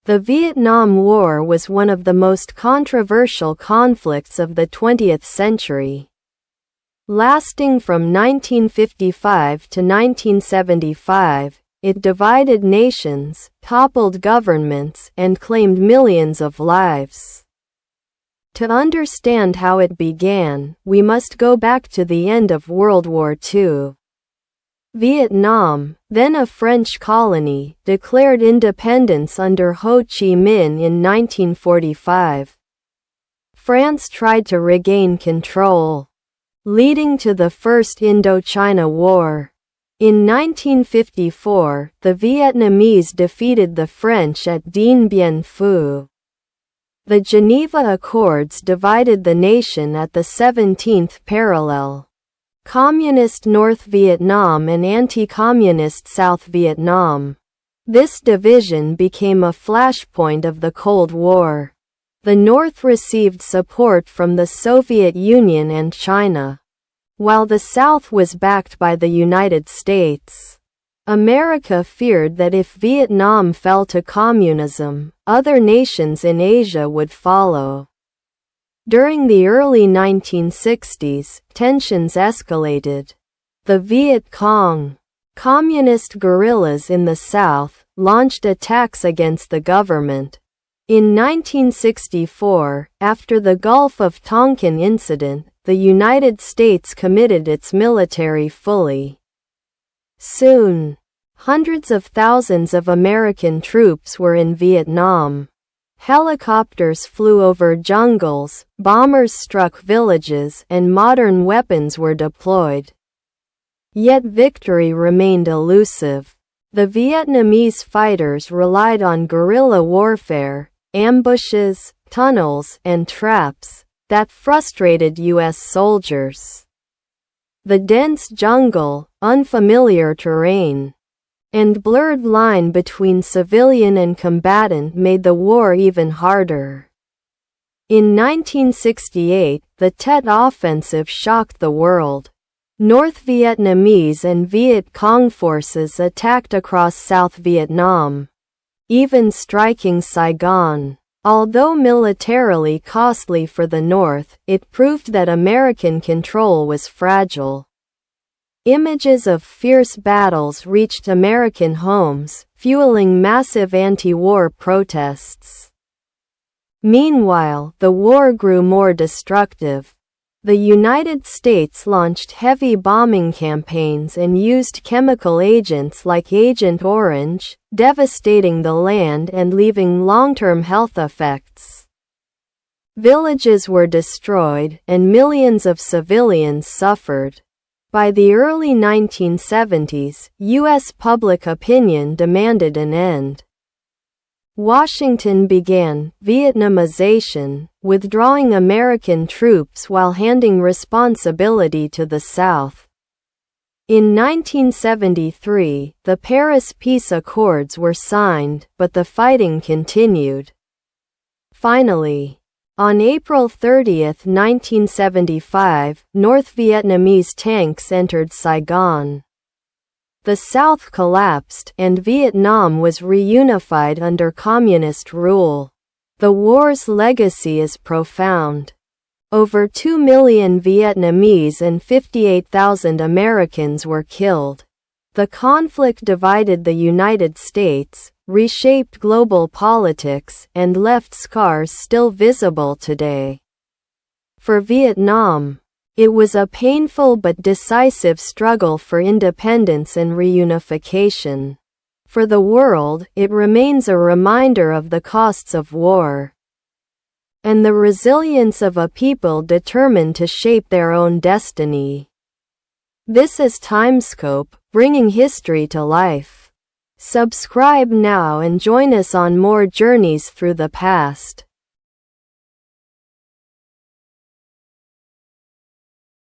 The Vietnam War was one of the most controversial conflicts of the 20th century. Lasting from 1955 to 1975, it divided nations, toppled governments, and claimed millions of lives. To understand how it began, we must go back to the end of World War II. Vietnam, then a French colony, declared independence under Ho Chi Minh in 1945. France tried to regain control, leading to the First Indochina War. In 1954, the Vietnamese defeated the French at Dien Bien Phu. The Geneva Accords divided the nation at the 17th parallel. Communist North Vietnam and anti-communist South Vietnam. This division became a flashpoint of the Cold War. The North received support from the Soviet Union and China, while the South was backed by the United States. America feared that if Vietnam fell to communism, other nations in Asia would follow. During the early 1960s, tensions escalated. The Viet Cong, communist guerrillas in the South, launched attacks against the government. In 1964, after the Gulf of Tonkin incident, the United States committed its military fully. Soon, hundreds of thousands of American troops were in Vietnam. Helicopters flew over jungles, bombers struck villages, and modern weapons were deployed. Yet victory remained elusive. The Vietnamese fighters relied on guerrilla warfare, ambushes, tunnels, and traps that frustrated U.S. soldiers. The dense jungle, unfamiliar terrain, and blurred line between civilian and combatant made the war even harder. In 1968, the Tet Offensive shocked the world. North Vietnamese and Viet Cong forces attacked across South Vietnam, even striking Saigon. Although militarily costly for the North, it proved that American control was fragile. Images of fierce battles reached American homes, fueling massive anti-war protests. Meanwhile, the war grew more destructive. The United States launched heavy bombing campaigns and used chemical agents like Agent Orange, devastating the land and leaving long-term health effects. Villages were destroyed, and millions of civilians suffered. By the early 1970s, U.S. public opinion demanded an end. Washington began Vietnamization, withdrawing American troops while handing responsibility to the South. In 1973, the Paris Peace Accords were signed, but the fighting continued. Finally, on April 30, 1975, North Vietnamese tanks entered Saigon. The South collapsed, and Vietnam was reunified under communist rule. The war's legacy is profound. Over 2 million Vietnamese and 58,000 Americans were killed. The conflict divided the United States, reshaped global politics, and left scars still visible today. For Vietnam, it was a painful but decisive struggle for independence and reunification. For the world, it remains a reminder of the costs of war and the resilience of a people determined to shape their own destiny. This is Timescope, bringing history to life. Subscribe now and join us on more journeys through the past.